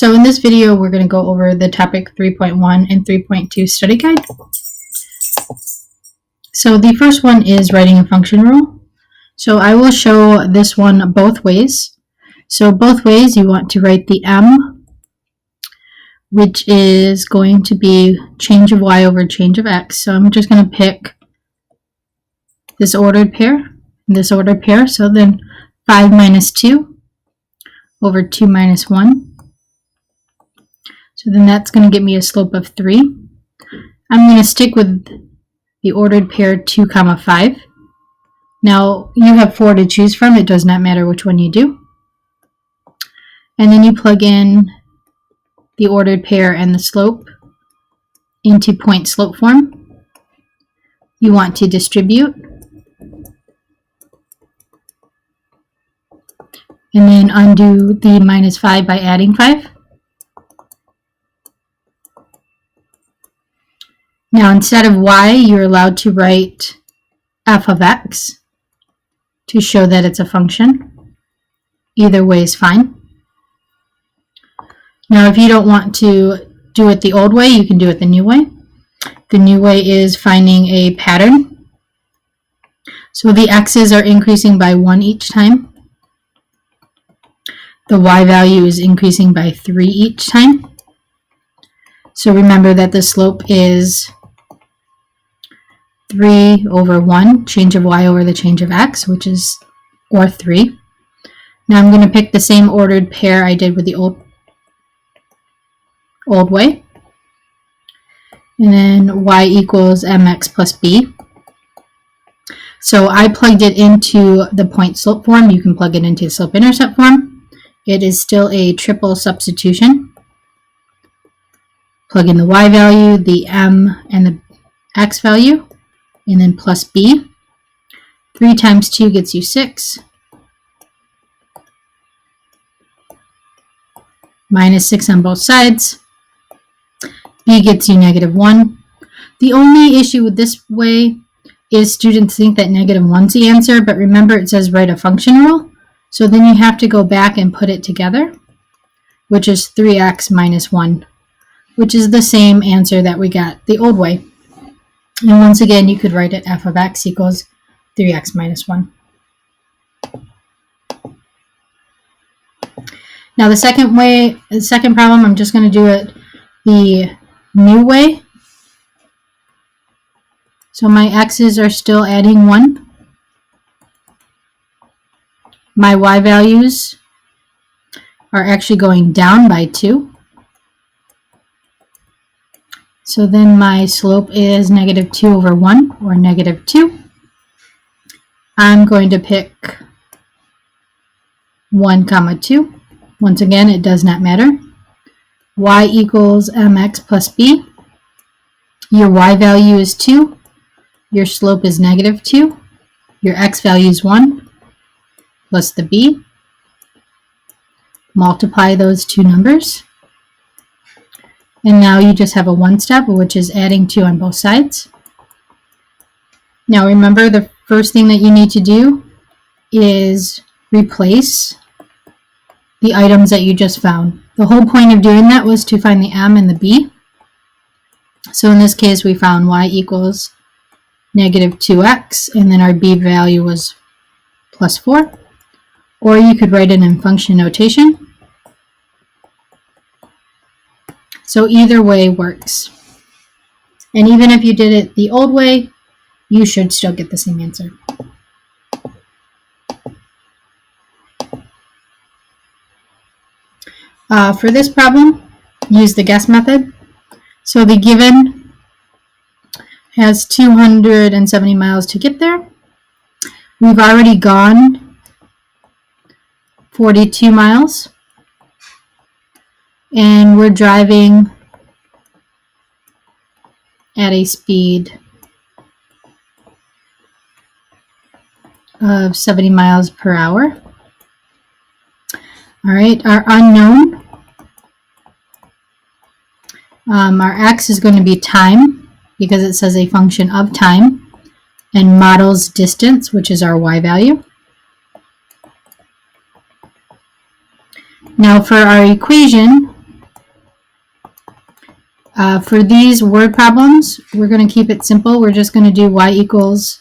So in this video, we're going to go over the topic 3.1 and 3.2 study guide. So the first one is writing a function rule. So I will show this one both ways. So both ways you want to write the m, which is going to be change of y over change of x. So I'm just going to pick this ordered pair, and this ordered pair. So then 5 minus 2 over 2 minus 1. So then that's going to give me a slope of 3. I'm going to stick with the ordered pair 2, 5. Now you have 4 to choose from. It does not matter which one you do. And then you plug in the ordered pair and the slope into point slope form. You want to distribute. And then undo the minus 5 by adding 5. Now instead of y, you're allowed to write f of x to show that it's a function. Either way is fine. Now if you don't want to do it the old way, you can do it the new way. The new way is finding a pattern. So the x's are increasing by 1 each time. The y value is increasing by 3 each time. So remember that the slope is 3 over 1, change of y over the change of x, which is, or 3. Now I'm going to pick the same ordered pair I did with the old way. And then y equals mx plus b. So I plugged it into the point slope form. You can plug it into slope intercept form. It is still a triple substitution. Plug in the y value, the m, and the x value, and then plus b. 3 times 2 gets you 6. Minus 6 on both sides. B gets you negative 1. The only issue with this way is students think that negative 1's the answer, but remember it says write a function rule. So then you have to go back and put it together, which is 3x minus 1, which is the same answer that we got the old way. And once again, you could write it f of x equals 3x minus 1. Now the second problem, I'm just going to do it the new way. So my x's are still adding 1. My y values are actually going down by 2. So then my slope is negative 2 over 1, or negative 2. I'm going to pick 1, 2. Once again, it does not matter. Y equals mx plus b. Your y value is 2. Your slope is negative 2. Your x value is 1 plus the b. Multiply those two numbers. And now you just have a one step, which is adding 2 on both sides. Now remember, the first thing that you need to do is replace the items that you just found. The whole point of doing that was to find the m and the b. So in this case, we found y equals negative 2x, and then our b value was plus 4. Or you could write it in function notation. So either way works. And even if you did it the old way, you should still get the same answer. For this problem, use the guess method. So the given has 270 miles to get there. We've already gone 42 miles. And we're driving at a speed of 70 miles per hour. All right, our unknown, our x is going to be time, because it says a function of time, and models distance, which is our y value. Now for our equation, For these word problems, we're going to keep it simple. We're just going to do y equals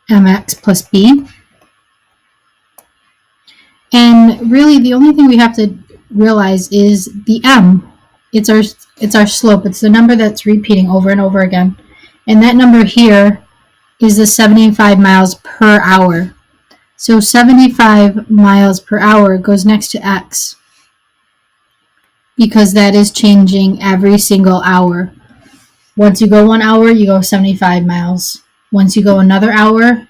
mx plus b. And really, the only thing we have to realize is the m. It's our slope. It's the number that's repeating over and over again. And that number here is the 75 miles per hour. So 75 miles per hour goes next to x, because that is changing every single hour. Once you go 1 hour, you go 75 miles. Once you go another hour,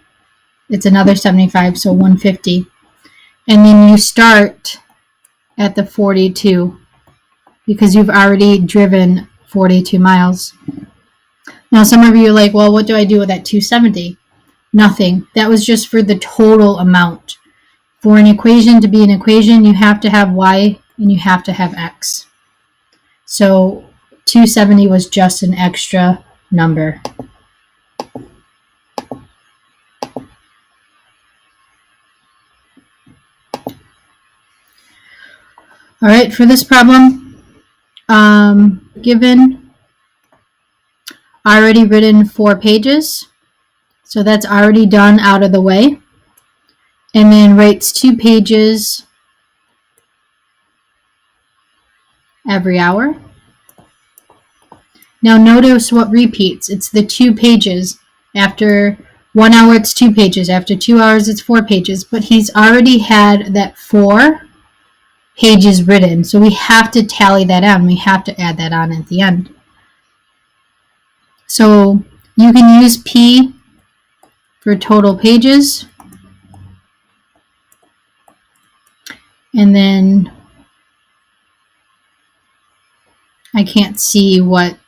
it's another 75, so 150. And then you start at the 42, because you've already driven 42 miles. Now some of you are like, well, what do I do with that 270? Nothing. That was just for the total amount. For an equation to be an equation, you have to have y and you have to have x. So 270 was just an extra number. All right, for this problem, given already written 4 pages, so that's already done out of the way, and then writes 2 pages every hour. Now notice what repeats. It's the 2 pages. After 1 hour, it's 2 pages. After 2 hours, it's 4 pages. But he's already had that 4 pages written, so we have to tally that out, and we have to add that on at the end. So you can use P for total pages, and then I can't see what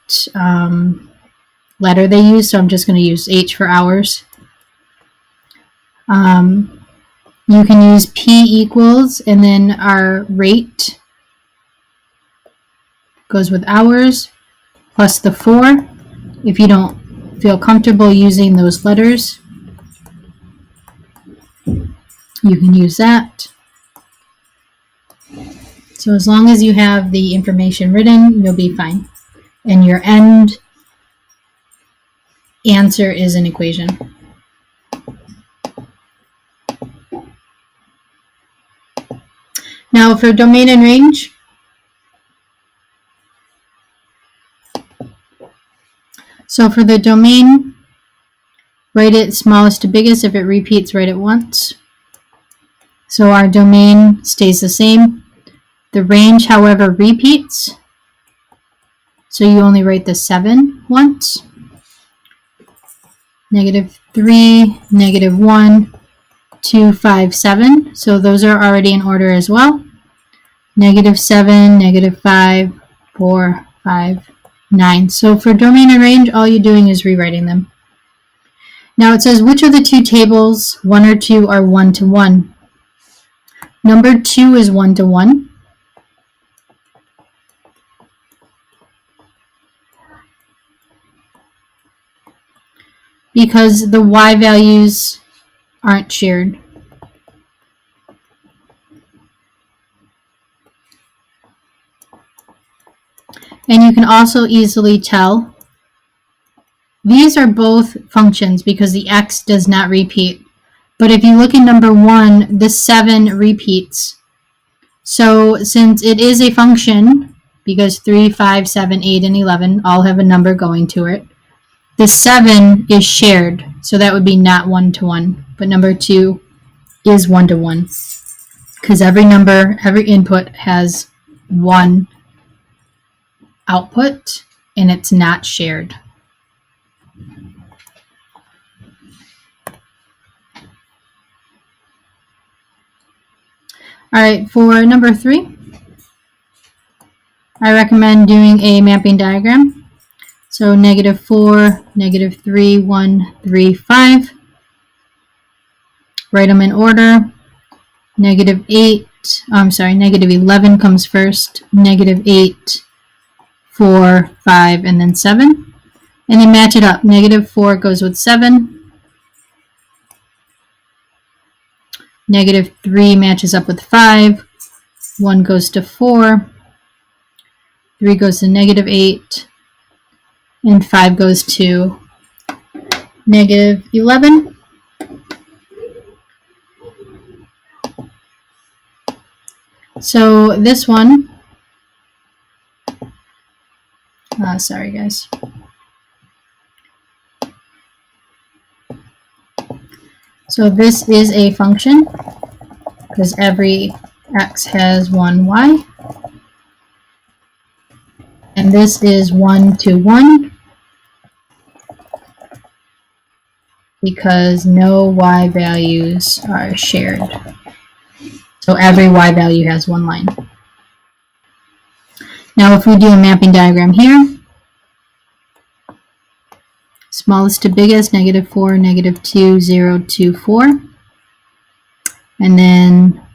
letter they use, so I'm just going to use H for hours. You can use P equals, and then our rate goes with hours, plus the 4. If you don't feel comfortable using those letters, you can use that. So as long as you have the information written, you'll be fine. And your end answer is an equation. Now for domain and range, so for the domain, write it smallest to biggest. If it repeats, write it once. So our domain stays the same. The range, however, repeats. So you only write the 7 once. -3, -1, 2, 5, 7. So those are already in order as well. -7, -5, 4, 5, 9. So for domain and range, all you're doing is rewriting them. Now it says, which of the 2 tables, 1 or 2, are 1-to-1? Number 2 is 1-to-1. Because the y values aren't shared. And you can also easily tell these are both functions because the x does not repeat. But if you look at number 1, the 7 repeats. So since it is a function, because 3, 5, 7, 8, and 11 all have a number going to it, the 7 is shared, so that would be not 1-to-1. But number 2 is 1-to-1, because every number, every input has 1 output, and it's not shared. All right, for number 3, I recommend doing a mapping diagram. So -4, -3, 1, 3, 5. Write them in order. -11 comes first, -8, 4, 5, and then 7. And then match it up. -4 goes with 7. -3 matches up with 5. 1 goes to 4. 3 goes to negative 8, and 5 goes to negative 11. So this one, sorry guys. So this is a function because every x has one y. And this is 1 to 1 because no y values are shared. So every y value has one line. Now if we do a mapping diagram here, smallest to biggest, negative 4, negative 2, 0, 2, 4. And then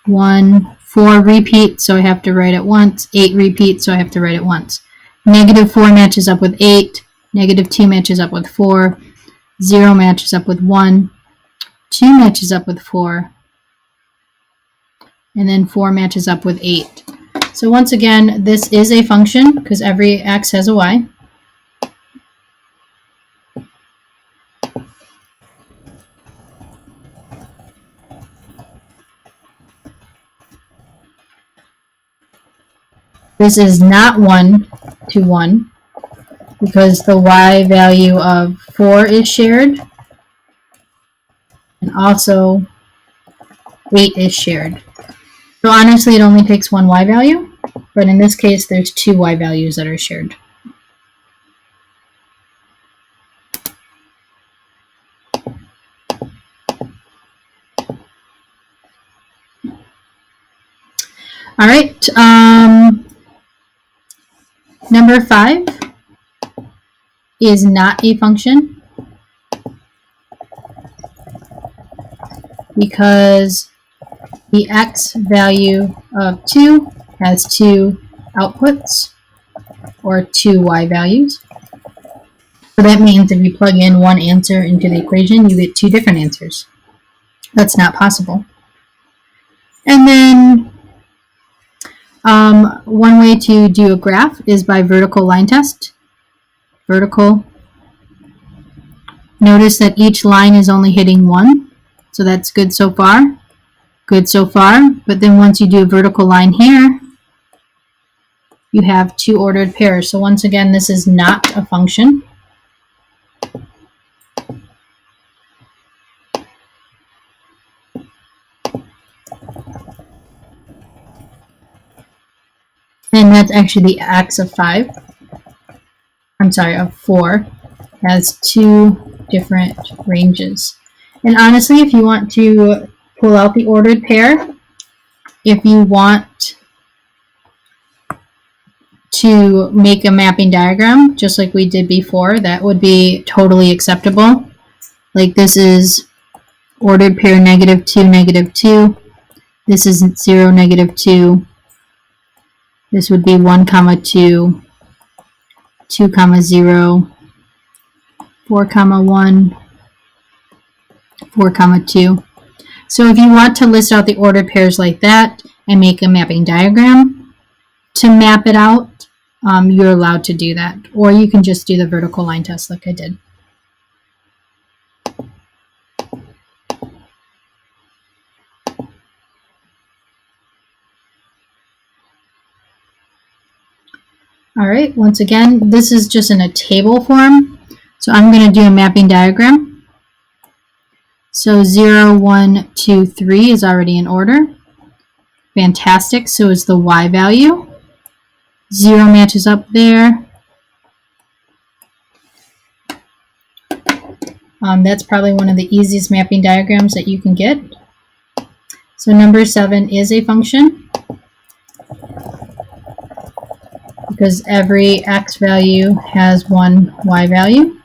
1, 4 repeat, so I have to write it once. 8 repeat, so I have to write it once. Negative 4 matches up with 8. Negative 2 matches up with 4. 0 matches up with 1. 2 matches up with 4. And then 4 matches up with 8. So once again, this is a function because every x has a y. This is not 1 to 1 because the y value of 4 is shared and also 8 is shared. So honestly, it only takes one y value, but in this case, there's two y values that are shared. All right, number 5 is not a function because the x value of 2 has two outputs or two y values. So that means if you plug in one answer into the equation, you get two different answers. That's not possible. And then one way to do a graph is by vertical line test. Vertical. Notice that each line is only hitting 1, so that's good so far. Good so far, but then once you do a vertical line here, you have two ordered pairs. So once again, this is not a function. And that's actually the x of 5. I'm sorry, of 4 has two different ranges. And honestly, if you want to pull out the ordered pair, if you want to make a mapping diagram, just like we did before, that would be totally acceptable. Like this is ordered pair negative 2, negative 2. This is 0, negative 2. This would be 1, 2, 2, 0, 4, 1, 4, 2. So if you want to list out the ordered pairs like that and make a mapping diagram to map it out, you're allowed to do that. Or you can just do the vertical line test like I did. All right, once again, this is just in a table form. So I'm going to do a mapping diagram. So 0, 1, 2, 3 is already in order. Fantastic, so is the y value. 0 matches up there. That's probably one of the easiest mapping diagrams that you can get. So number 7 is a function because every x value has one y value.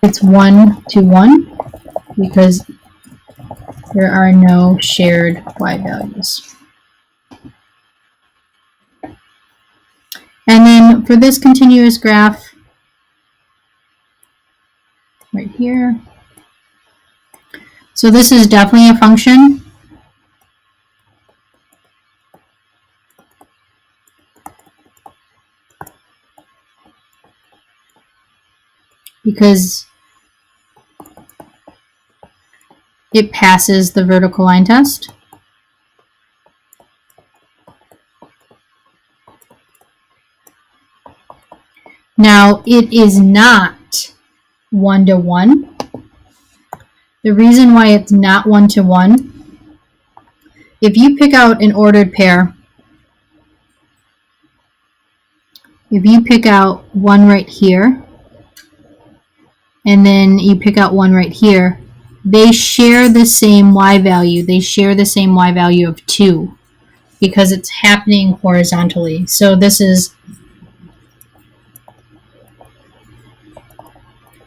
It's 1 to 1 because there are no shared y values. And then for this continuous graph, right here, so this is definitely a function because it passes the vertical line test. Now, it is not 1-to-1. The reason why it's not 1-to-1, if you pick out an ordered pair, if you pick out one right here, and then you pick out one right here, they share the same y value. They share the same y value of 2 because it's happening horizontally. So this is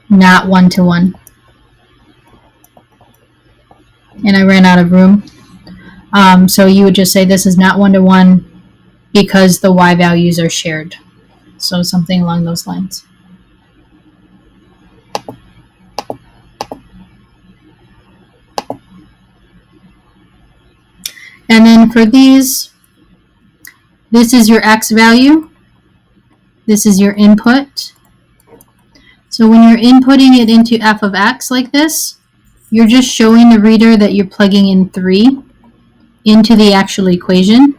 not 1-to-1. And I ran out of room. So you would just say this is not 1-to-1 because the y values are shared. So something along those lines. And then for these, this is your x value. This is your input. So when you're inputting it into f of x like this, you're just showing the reader that you're plugging in 3 into the actual equation,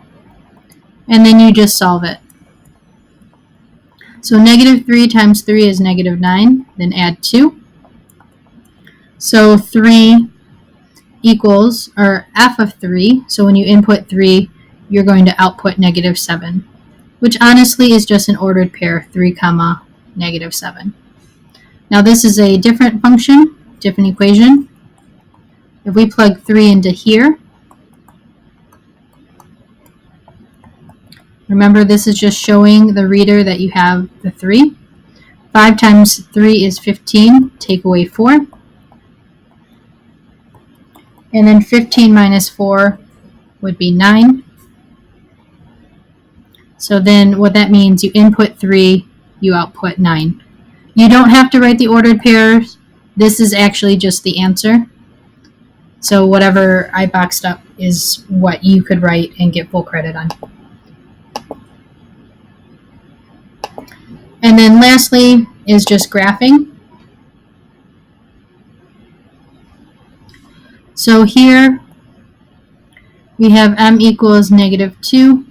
and then you just solve it. So -3 times 3 is -9, then add 2. So 3 equals, or f of 3, so when you input 3, you're going to output -7, which honestly is just an ordered pair, 3, -7. Now this is a different function, different equation. If we plug 3 into here, remember this is just showing the reader that you have the 3. 5 times 3 is 15, take away 4. And then 15 minus 4 would be 9. So then what that means, you input 3, you output 9. You don't have to write the ordered pairs. This is actually just the answer. So whatever I boxed up is what you could write and get full credit on. And then lastly is just graphing. So here we have m equals -2,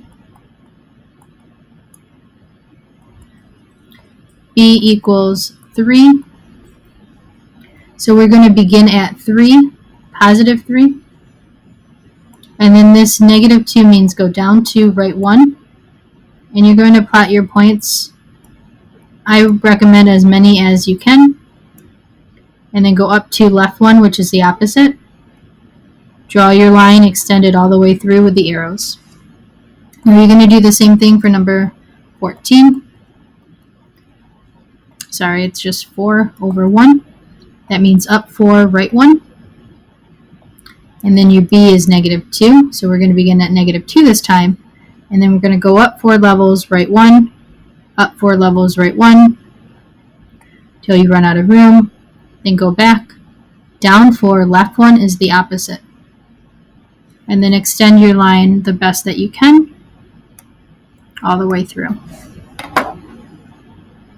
b equals 3. So we're going to begin at 3, +3. And then this -2 means go down 2, right 1. And you're going to plot your points. I recommend as many as you can. And then go up to left 1, which is the opposite. Draw your line, extend it all the way through with the arrows. Now you're going to do the same thing for number 14. Sorry, it's just 4/1. That means up 4, right 1. And then your b is -2. So we're going to begin at -2 this time. And then we're going to go up 4 levels, right 1. Up 4 levels, right 1. Till you run out of room. Then go back. Down 4, left 1 is the opposite. And then extend your line the best that you can all the way through.